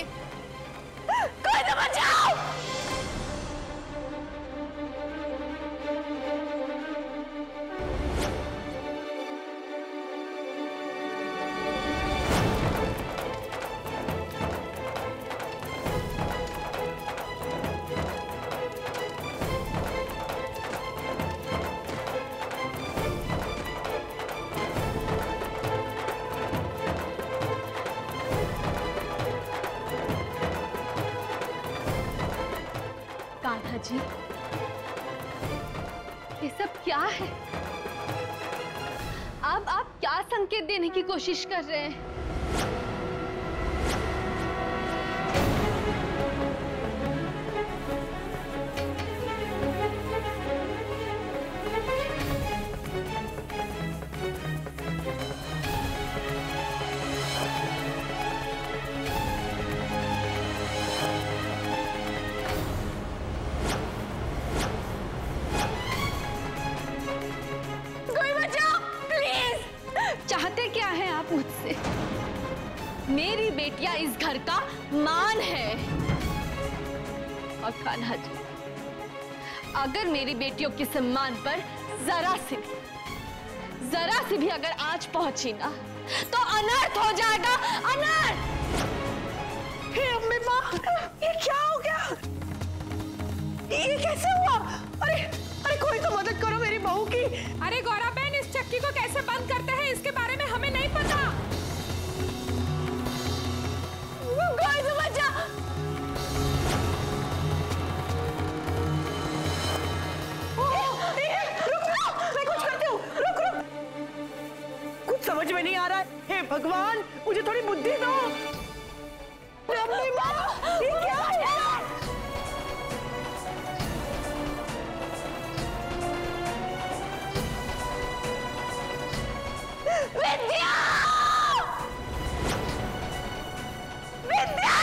कोई तो बचाओ। कान्हा जी, ये सब क्या है? आप क्या संकेत देने की कोशिश कर रहे हैं? चाहते क्या हैं आप मुझसे? मेरी बेटियां इस घर का मान है। और कान्हा जी, अगर मेरी बेटियों के सम्मान पर जरा सी भी अगर आंच पहुंची ना, तो अनर्थ हो जाएगा, अनर्थ। हे अम्मी माँ, ये क्या हो गया? ये कैसे हुआ? अरे कोई तो मदद करो मेरी बहू की। अरे गौरा बहन, इस चक्की को कैसे बंद करते हैं इसके बारे में हमें नहीं पता। कोई तो बचा। रुक, मैं कुछ करती हूँ। रुक। कुछ समझ में नहीं आ रहा है। हे भगवान, मुझे थोड़ी बुद्धि दो। अम्मी माँ, ये क्या है? विद्या! विद्या!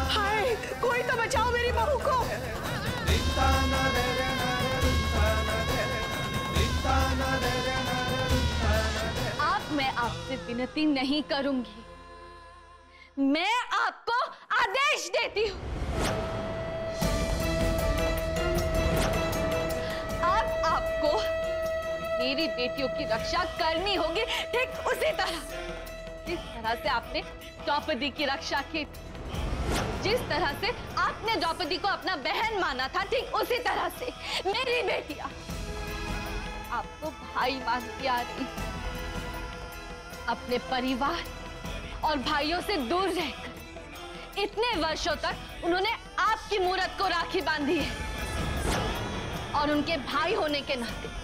हाय, कोई तो बचाओ मेरी बहू को। अब मैं आपसे विनती नहीं करूंगी, मैं आपको आदेश देती हूं। अब आपको मेरी बेटियों की रक्षा करनी होगी, ठीक उसी तरह जिस तरह से आपने द्रौपदी की रक्षा की। जिस तरह से आपने द्रौपदी को अपना बहन माना था, ठीक उसी तरह से मेरी बेटियां आपको भाई मानती आ रही। अपने परिवार और भाइयों से दूर रहकर इतने वर्षों तक उन्होंने आपकी मूरत को राखी बांधी है, और उनके भाई होने के नाते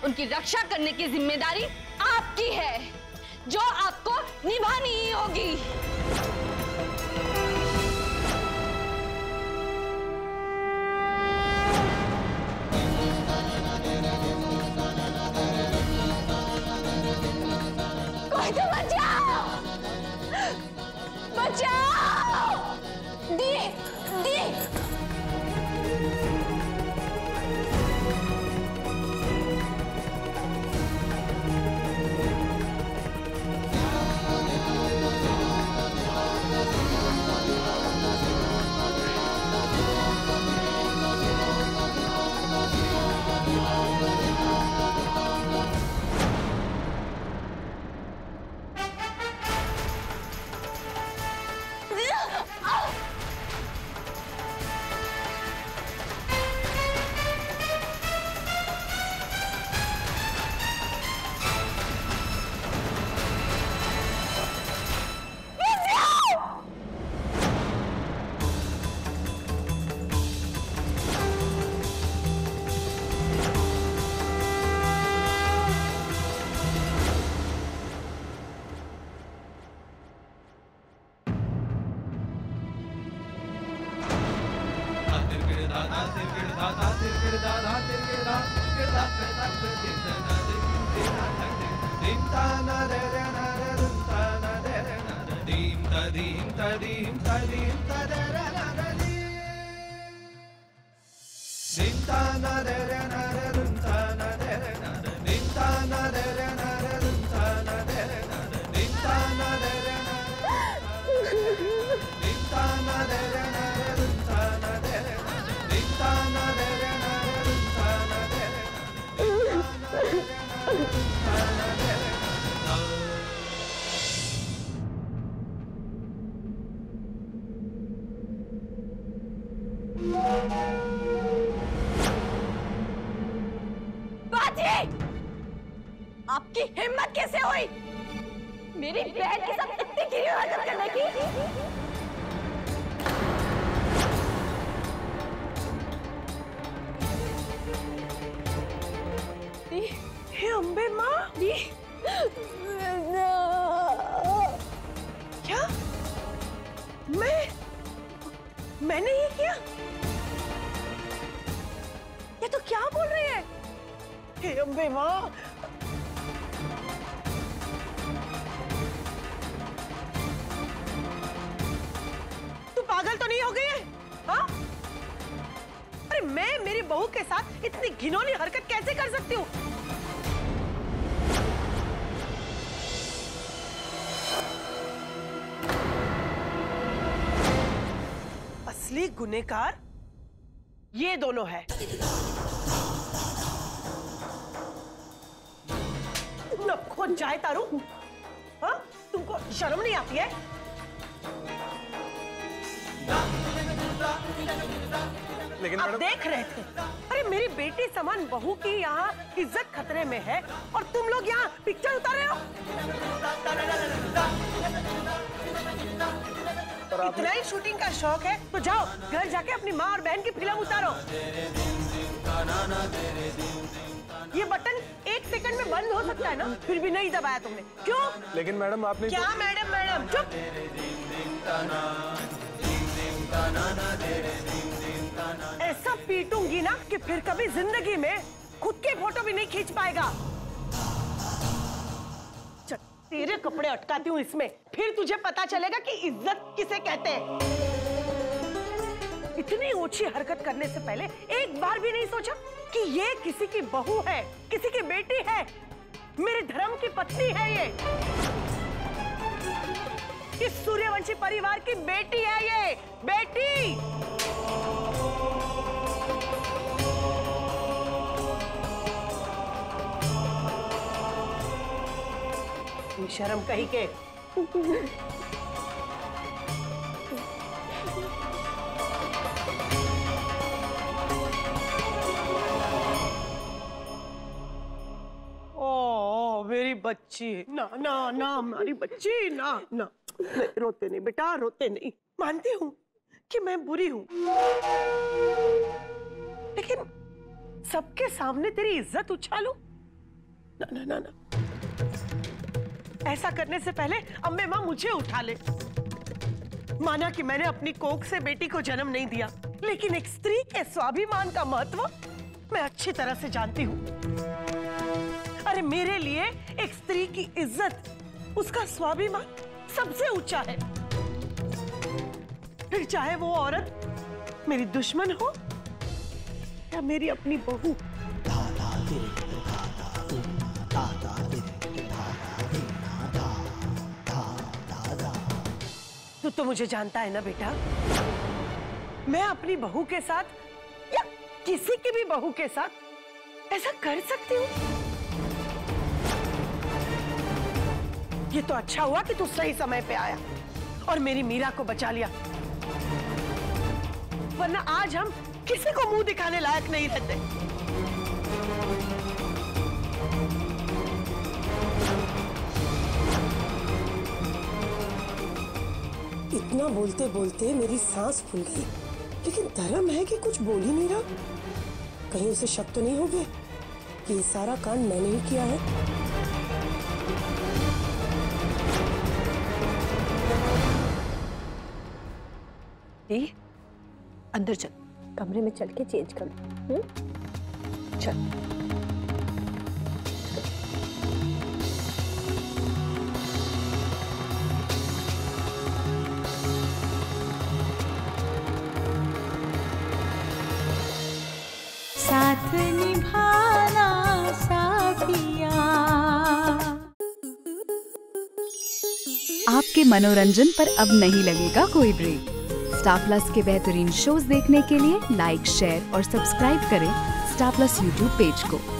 उनकी रक्षा करने की जिम्मेदारी आपकी है, जो आपको निभानी ही होगी। कोई तो बचाओ! बचाओ! दी! आपकी हिम्मत कैसे हुई मेरी बहन के साथ इतनी गिरी हरकत करने की? हे अम्बे माँ, क्या मैंने ये किया? ये तो क्या बोल रही है? हे अम्बे माँ, तू पागल तो नहीं हो गई है? हाँ? अरे मैं मेरी बहू के साथ इतनी घिनौनी हरकत कैसे कर सकती हूँ? असली गुनहगार ये दोनों है। न खुद जाए तारू, हाँ? तुमको शर्म नहीं आती है? लेकिन आप देख रहे थे, अरे मेरी बेटी समान बहू की यहाँ इज्जत खतरे में है और तुम लोग यहाँ पिक्चर उतार रहे हो। इतना ही शूटिंग का शौक है तो जाओ घर जाके अपनी माँ और बहन की फिल्म उतारो। ये बटन 1 सेकंड में बंद हो सकता है ना, फिर भी नहीं दबाया तुमने, क्यों? लेकिन मैडम आपने क्या मैडम चुप। ऐसा पीटूंगी ना कि फिर कभी जिंदगी में खुद की फोटो भी नहीं खींच पाएगा। तेरे कपड़े अटकाती हूँ इसमें, फिर तुझे पता चलेगा कि इज्जत किसे कहते हैं। इतनी ऊंची हरकत करने से पहले एक बार भी नहीं सोचा कि ये किसी की बहू है, किसी की बेटी है, मेरे धर्म की पत्नी है। ये इस सूर्यवंशी परिवार की बेटी है, ये बेटी। शर्म कहीं के। ओ मेरी बच्ची, ना ना ना हमारी बच्ची, ना ना रोते नहीं बेटा, रोते नहीं। मानती हूँ कि मैं बुरी हूँ, लेकिन सबके सामने तेरी इज्जत उछालूं? ना ना ना ना, ऐसा करने से पहले अम्मे माँ मुझे उठा ले। माना कि मैंने अपनी कोख से बेटी को जन्म नहीं दिया, लेकिन एक स्त्री के स्वाभिमान का महत्व मैं अच्छी तरह से जानती हूँ। अरे मेरे लिए एक स्त्री की इज्जत, उसका स्वाभिमान सबसे ऊंचा है। फिर चाहे वो औरत मेरी दुश्मन हो या मेरी अपनी बहू। तू तो मुझे जानता है ना बेटा, मैं अपनी बहू के साथ या किसी की भी बहू के साथ ऐसा कर सकती हूँ? ये तो अच्छा हुआ कि तू सही समय पे आया और मेरी मीरा को बचा लिया, वरना आज हम किसी को मुंह दिखाने लायक नहीं रहते। इतना बोलते बोलते मेरी सांस फूल गई, लेकिन धर्म है कि कुछ बोल ही नहीं रहा। कहीं उसे शक तो नहीं हो गया कि ये सारा कांड मैंने ही किया है? अंदर चल। कमरे में चल के चेंज कर लो। चल। साथ निभाना साथिया। आपके मनोरंजन पर अब नहीं लगेगा कोई ब्रेक। स्टार प्लस के बेहतरीन शोज देखने के लिए लाइक, शेयर और सब्सक्राइब करें स्टार प्लस यूट्यूब पेज को।